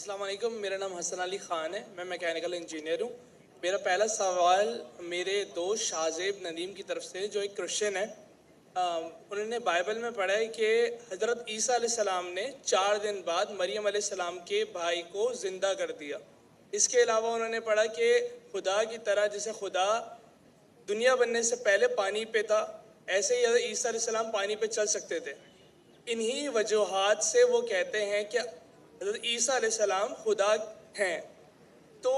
السلام علیکم، میرا نام حسن علی خان ہے، میں میکینیکل انجینئر ہوں. میرا پہلا سوال میرے دوست شاہزیب ندیم کی طرف سے جو ایک کرسچن ہے. انہوں نے بائبل میں پڑھا ہے کہ حضرت عیسیٰ علیہ السلام نے 4 دن بعد مریم علیہ السلام کے بھائی کو زندہ کر دیا. اس کے علاوہ انہوں نے پڑھا کہ خدا کی طرح جیسے خدا دنیا بننے سے پہلے پانی پہ تھا، ایسے ہی حضرت عیسیٰ علیہ السلام پانی پہ چل سکتے تھے. انہی وجوہات سے وہ کہتے ہیں کہ حضرت عیسیٰ علیہ السلام خدا ہیں. تو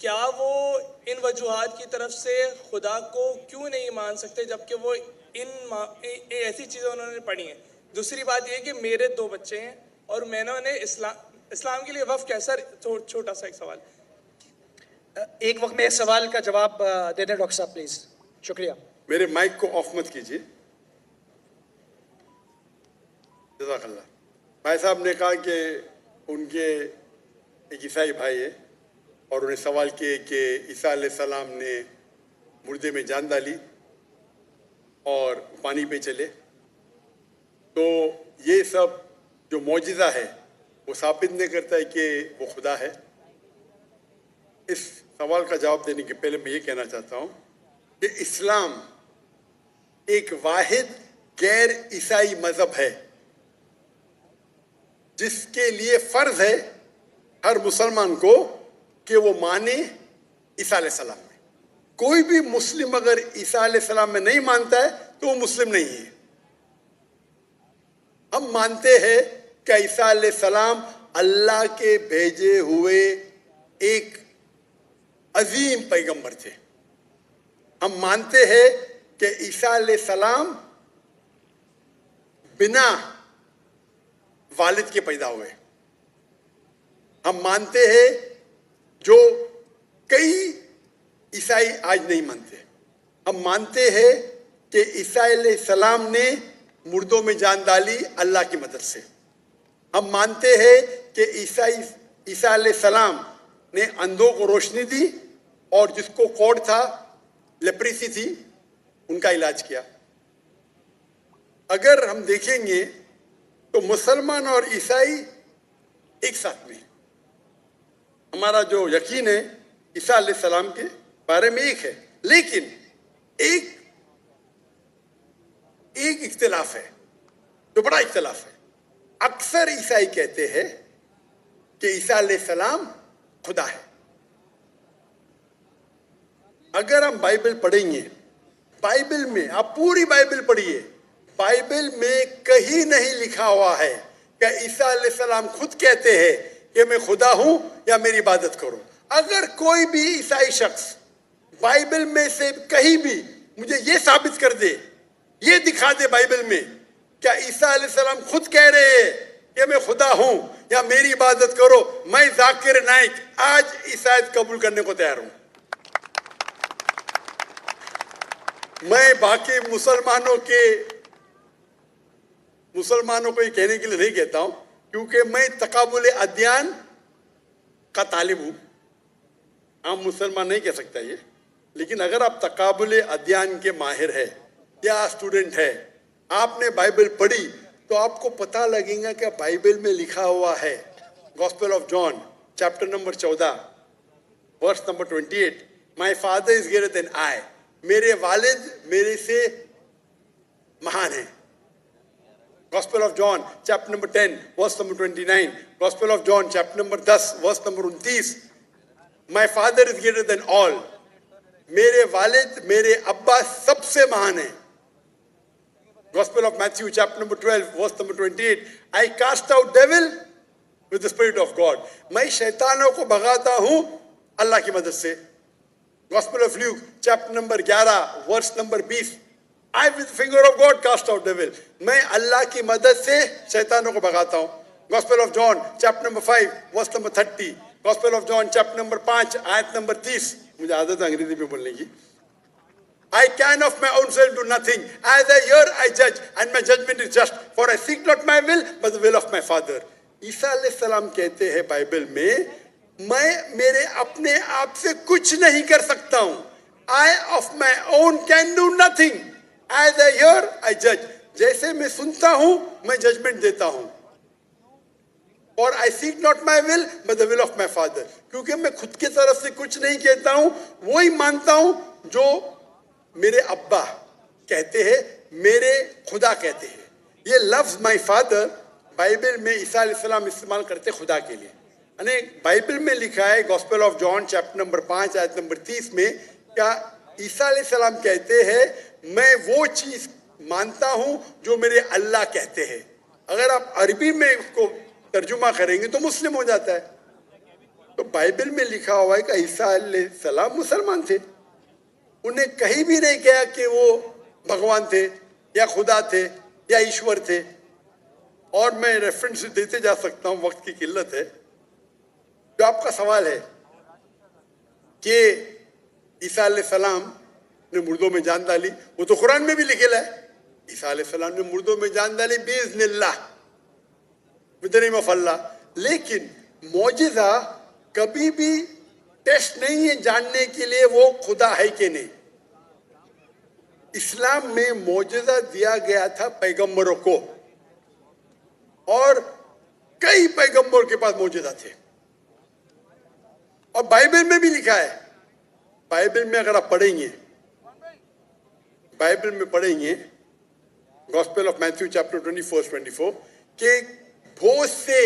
کیا وہ ان وجوہات کی طرف سے خدا کو کیوں نہیں مان سکتے جبکہ وہ ایسی چیزیں انہوں نے پڑھی ہیں؟ دوسری بات یہ کہ میرے 2 بچے ہیں اور میں نے اسلام کے لیے وقف کیا. سر چھوٹا سا ایک سوال. ایک وقت میں ایک سوال کا جواب دے دیں ڈاکٹر صاحب پلیز. شکریہ. میرے مائک کو آف مت کیجیے. جزاک اللہ. بھائی صاحب نے کہا کہ ان کے ایک عیسائی بھائی ہے اور انہیں سوال کیے کہ عیسیٰ علیہ السلام نے مردے میں جان ڈالی اور پانی پہ چلے، تو یہ سب جو معجزہ ہے وہ ثابت نہیں کرتا ہے کہ وہ خدا ہے. اس سوال کا جواب دینے کے پہلے میں یہ کہنا چاہتا ہوں کہ اسلام ایک واحد غیر عیسائی مذہب ہے جس کے لیے فرض ہے ہر مسلمان کو کہ وہ مانے عیسیٰ علیہ السلام میں. کوئی بھی مسلم اگر عیسیٰ علیہ السلام میں نہیں مانتا ہے تو وہ مسلم نہیں ہے. ہم مانتے ہیں کہ عیسیٰ علیہ السلام اللہ کے بھیجے ہوئے ایک عظیم پیغمبر تھے. ہم مانتے ہیں کہ عیسیٰ علیہ السلام بنا والد کے پیدا ہوئے. ہم مانتے ہیں جو کئی عیسائی آج نہیں مانتے. ہم مانتے ہیں کہ عیسیٰ علیہ السلام نے مردوں میں جان ڈالی اللہ کی مدد سے. ہم مانتے ہیں کہ عیسیٰ علیہ السلام نے اندھوں کو روشنی دی اور جس کو کوڑ تھا، لیپریسی تھی، ان کا علاج کیا. اگر ہم دیکھیں گے تو مسلمان اور عیسائی ایک ساتھ میں. ہمارا جو یقین ہے عیسیٰ علیہ السلام کے بارے میں ایک ہے، لیکن ایک اختلاف ہے جو بڑا اختلاف ہے. اکثر عیسائی کہتے ہیں کہ عیسیٰ علیہ السلام خدا ہے. اگر ہم بائبل پڑھیں گے، بائبل میں آپ پوری بائبل پڑھیے، بائبل میں کہیں نہیں لکھا ہوا ہے کہ عیسیٰ علیہ السلام خود کہتے ہیں کہ میں خدا ہوں یا میری عبادت کرو. اگر کوئی بھی عیسائی شخص بائبل میں سے کہیں بھی مجھے یہ ثابت کر دے، یہ دکھا دے بائبل میں کیا عیسیٰ علیہ السلام خود کہہ رہے ہیں کہ میں خدا ہوں یا میری عبادت کرو، میں ذاکر نائک آج عیسائیت قبول کرنے کو تیار ہوں. میں باقی مسلمانوں کو یہ کہنے کے لیے نہیں کہتا ہوں کیونکہ میں تقابل ادیان کا طالب ہوں. عام مسلمان نہیں کہہ سکتا یہ، لیکن اگر آپ تقابل ادیان کے ماہر ہیں یا اسٹوڈنٹ ہے، آپ نے بائبل پڑھی تو آپ کو پتہ لگے گا کہ بائبل میں لکھا ہوا ہے. Gospel of John chapter number 14 verse number 28، my father is greater than I. میرے والد میرے سے مہان ہیں. Gospel of John chapter number 10 verse number 29. Gospel of John chapter number 10 verse number 29. My father is greater than all. میرے والد میرے ابا سب سے مہان ہیں. Gospel of Matthew chapter number 12 verse number 28. I cast out devil with the spirit of God. میں شیطانوں کو بھگاتا ہوں اللہ کی مدد سے. Gospel of Luke chapter number 11 verse number 20. I with the finger of God cast out devil. میں اللہ کی مدد سے شیطانوں کو بھگاتا ہوں. Gospel of John chapter number 5 verse number 30. Gospel of John chapter number 5 آیت نمبر 30. مجھے عادت ہے انگریزی میں بولنے کی. I can of my own self do nothing. As I hear I judge and my judgment is just. For I seek not my will but the will of my Father. عیسیٰ علیہ السلام کہتے ہیں بائبل میں میرے اپنے آپ سے کچھ نہیں کر سکتا ہوں. I of my own can do nothing. As I hear I judge. جیسے میں سنتا ہوں میں ججمنٹ دیتا ہوں. اور I seek not my will but the will of my father. کیونکہ میں خود کی طرف سے کچھ نہیں کہتا ہوں, وہی مانتا ہوں جو میرے ابا کہتے ہیں, میرے خدا کہتے ہیں. یہ لفظ my father بائبل میں عیسیٰ علیہ السلام استعمال کرتے خدا کے لیے. یعنی بائبل میں لکھا ہے gospel of John chapter number 5 آیت نمبر 30 میں, کیا عیسیٰ علیہ السلام کہتے ہیں میں وہ چیز مانتا ہوں جو میرے اللہ کہتے ہیں. اگر آپ عربی میں اس کو ترجمہ کریں گے تو مسلم ہو جاتا ہے. تو بائبل میں لکھا ہوا ہے کہ عیسیٰ علیہ السلام مسلمان تھے, انہیں کہیں بھی نہیں کہا کہ وہ بھگوان تھے یا خدا تھے یا ایشور تھے. اور میں ریفرنس دیتے جا سکتا ہوں, وقت کی قلت ہے. جو آپ کا سوال ہے کہ عیسیٰ علیہ السلام نے مردوں میں جان ڈالی, وہ تو قرآن میں بھی لکھا ہے, عیسیٰ علیہ السلام نے مردوں میں جان ڈالی باذن اللہ, with the name of اللہ. لیکن معجزہ کبھی بھی ٹیسٹ نہیں ہے جاننے کے لیے وہ خدا ہے کہ نہیں. اسلام میں معجزہ دیا گیا تھا پیغمبروں کو, اور کئی پیغمبروں کے پاس معجزہ تھے, اور بائبل میں بھی لکھا ہے. بائبل میں اگر آپ پڑھیں گے, بائبل میں پڑھیں گے گوسپل آف میتھیو چیپٹر 24 کہ بہت سے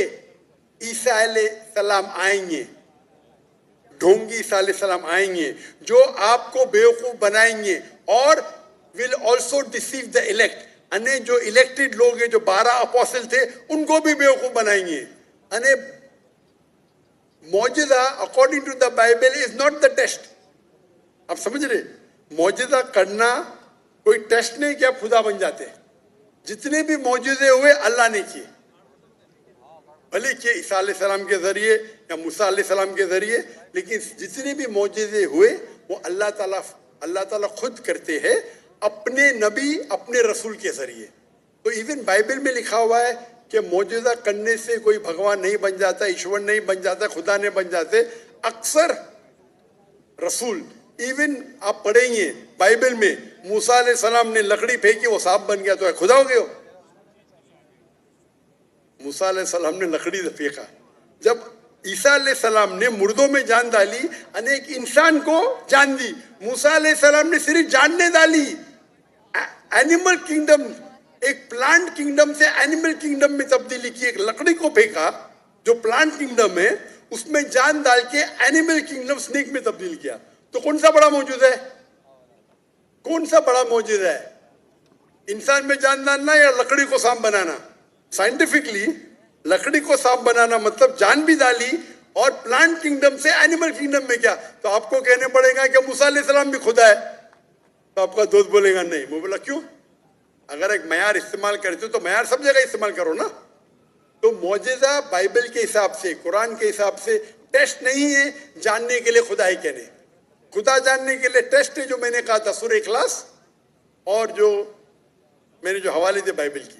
عیسیٰ علیہ السلام آئیں گے, ڈھونگی عیسیٰ علیہ السلام آئیں گے جو آپ کو بیوقوف بنائیں گے, اور will also deceive the elect. یعنی جو الیکٹڈ لوگ ہیں, جو 12 اپوسل تھے, ان کو بھی بیوقوف بنائیں گے. یعنی معجزہ according to the Bible is not the test. آپ سمجھ رہے, معجزہ کرنا کوئی ٹیسٹ نہیں کہ آپ خدا بن جاتے. جتنے بھی معجزے ہوئے اللہ نے کیے, بھلے کہ عیسیٰ علیہ السلام کے ذریعے یا موسیٰ علیہ السلام کے ذریعے, لیکن جتنے بھی معجزے ہوئے وہ اللہ تعالیٰ خود کرتے ہیں اپنے نبی, اپنے رسول کے ذریعے. تو ایون بائبل میں لکھا ہوا ہے کہ معجزہ کرنے سے کوئی بھگوان نہیں بن جاتا, ایشور نہیں بن جاتا, خدا نہیں بن جاتے. اکثر رسول, ایون آپ پڑھیں گے بائبل میں, موسیٰ علیہ السلام نے لکڑی پھینکی وہ سانپ بن گیا, تو ہے خدا ہو گئے ہو. موسیٰ علیہ السلام نے لکڑی سے پھینکا. جب عیسیٰ علیہ السلام نے مردوں میں جان ڈالی, ایک انسان کو جان دی. موسیٰ علیہ السلام نے صرف جاننے ڈالی. اینیمل کنگڈم, ایک پلانٹ کنگڈم سے اینیمل کنگڈم میں تبدیلی کی. ایک لکڑی کو پھینکا جو پلانٹ کنگڈم ہے, اس میں جان ڈال کے اینیمل کنگڈم سنیک میں تبدیل کیا. تو کون سا بڑا معجزہ ہے؟ کون سا بڑا معجزہ ہے؟ انسان میں جان ڈالنا یا لکڑی کو سانپ بنانا؟ سائنٹیفکلی لکڑی کو سانپ بنانا مطلب جان بھی ڈالی, اور پلانٹ کنگڈم سے اینیمل کنگڈم میں کیا. تو آپ کو کہنے پڑے گا کہ موسیٰ علیہ السلام بھی خدا ہے. تو آپ کا دوست بولے گا نہیں. میں بولا کیوں؟ اگر ایک معیار استعمال کرتے ہو تو معیار سب جگہ استعمال کرو نا. تو معجزہ بائبل کے حساب سے, قرآن کے حساب سے ٹیسٹ نہیں ہے جاننے کے لیے خدا ہی کہنے. خدا جاننے کے لیے ٹیسٹ ہے جو میں نے کہا تھا سورہ اخلاص, اور جو میں نے جو حوالے تھے بائبل کی.